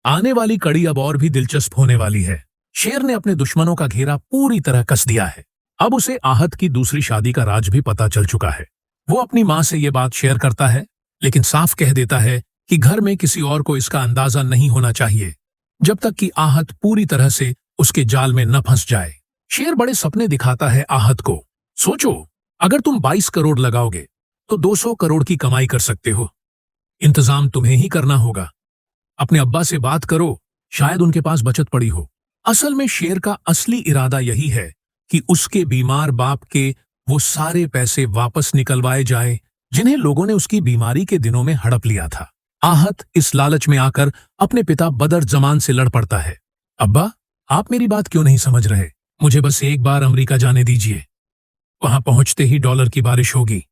आने वाली कड़ी अब और भी दिलचस्प होने वाली है। शेर ने अपने दुश्मनों का घेरा पूरी तरह कस दिया है। अब उसे आहत की दूसरी शादी का राज भी पता चल चुका है। वो अपनी मां से ये बात शेयर करता है, लेकिन साफ कह देता है कि घर में किसी और को इसका अंदाजा नहीं होना चाहिए, जब तक कि आहत पूरी तरह से उसके जाल में न फंस जाए। शेर बड़े सपने दिखाता है आहत को। सोचो, अगर तुम 22 करोड़ लगाओगे तो 200 करोड़ की कमाई कर सकते हो। इंतजाम तुम्हें ही करना होगा। अपने अब्बा से बात करो, शायद उनके पास बचत पड़ी हो। असल में शेर का असली इरादा यही है कि उसके बीमार बाप के वो सारे पैसे वापस निकलवाए जाए जिन्हें लोगों ने उसकी बीमारी के दिनों में हड़प लिया था। आहत इस लालच में आकर अपने पिता बदर जमान से लड़ पड़ता है। अब्बा, आप मेरी बात क्यों नहीं समझ रहे? मुझे बस एक बार अमेरिका जाने दीजिए। वहां पहुंचते ही डॉलर की बारिश होगी।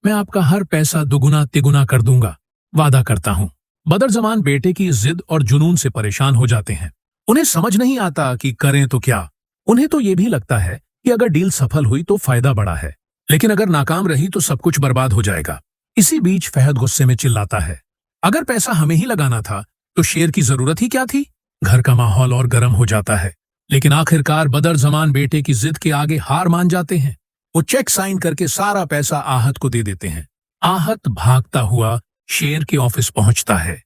मैं आपका हर पैसा दुगुना तिगुना कर दूंगा, वादा करता हूं। बदर जमान बेटे की जिद और जुनून से परेशान हो जाते हैं। उन्हें समझ नहीं आता कि करें तो क्या। उन्हें तो ये भी लगता है कि अगर डील सफल हुई तो फायदा बड़ा है, लेकिन अगर नाकाम रही तो सब कुछ बर्बाद हो जाएगा। इसी बीच फहद गुस्से में चिल्लाता है, अगर पैसा हमें ही लगाना था तो शेर की जरूरत ही क्या थी? घर का माहौल और गर्म हो जाता है, लेकिन आखिरकार बदर जमान बेटे की जिद के आगे हार मान जाते हैं। वो चेक साइन करके सारा पैसा आहत को दे देते हैं। आहत भागता हुआ शेर के ऑफिस पहुंचता है।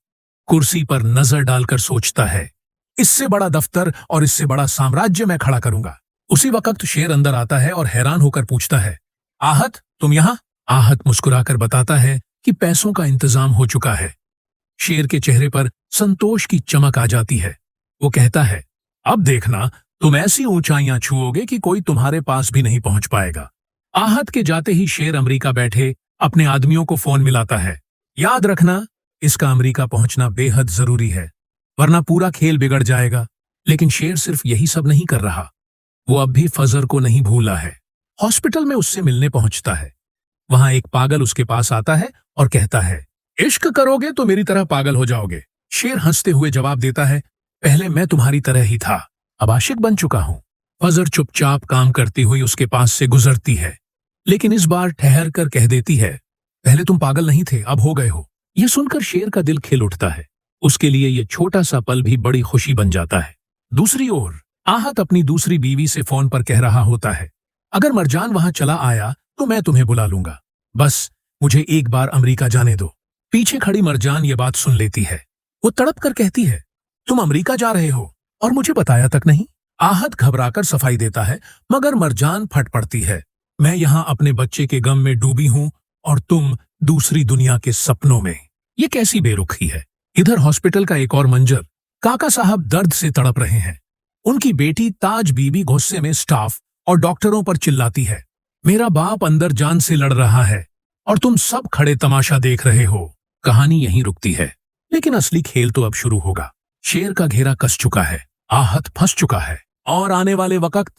कुर्सी पर नजर डालकर सोचता है, इससे बड़ा दफ्तर और इससे बड़ा साम्राज्य मैं खड़ा करूंगा। उसी वक्त शेर अंदर आता है और हैरान होकर पूछता है, आहत, तुम यहां? आहत मुस्कुराकर बताता है कि पैसों का इंतजाम हो चुका है। शेर के चेहरे पर संतोष की चमक आ जाती है। वो कहता है, अब देखना, तुम ऐसी ऊंचाइयां छुओगे कि कोई तुम्हारे पास भी नहीं पहुंच पाएगा। आहत के जाते ही शेर अमेरिका बैठे अपने आदमियों को फोन मिलाता है, याद रखना, इसका अमेरिका पहुंचना बेहद जरूरी है, वरना पूरा खेल बिगड़ जाएगा। लेकिन शेर सिर्फ यही सब नहीं कर रहा, वो अब भी फजर को नहीं भूला है। हॉस्पिटल में उससे मिलने पहुंचता है। वहां एक पागल उसके पास आता है और कहता है, इश्क करोगे तो मेरी तरह पागल हो जाओगे। शेर हंसते हुए जवाब देता है, पहले मैं तुम्हारी तरह ही था, अब आशिक बन चुका हूं। फजर चुपचाप काम करती हुई उसके पास से गुजरती है, लेकिन इस बार ठहर कर कह देती है, पहले तुम पागल नहीं थे, अब हो गए हो। यह सुनकर शेर का दिल खिल उठता है। उसके लिए यह छोटा सा पल भी बड़ी खुशी बन जाता है। दूसरी ओर आहत अपनी दूसरी बीवी से फोन पर कह रहा होता है, अगर मरजान वहां चला आया तो मैं तुम्हें बुला लूंगा, बस मुझे एक बार अमेरिका जाने दो। पीछे खड़ी मरजान ये बात सुन लेती है। वो तड़प कर कहती है, तुम अमेरिका जा रहे हो और मुझे बताया तक नहीं? आहत घबराकर सफाई देता है, मगर मरजान फट पड़ती है, मैं यहां अपने बच्चे के गम में डूबी हूं और तुम दूसरी दुनिया के सपनों में। ये कैसी बेरुखी है। इधर हॉस्पिटल का एक और मंजर, काका साहब दर्द से तड़प रहे हैं। उनकी बेटी ताज बीबी गुस्से में स्टाफ और डॉक्टरों पर चिल्लाती है, मेरा बाप अंदर जान से लड़ रहा है और तुम सब खड़े तमाशा देख रहे हो। कहानी यहीं रुकती है, लेकिन असली खेल तो अब शुरू होगा। शेर का घेरा कस चुका है, आहत फंस चुका है और आने वाले वक्त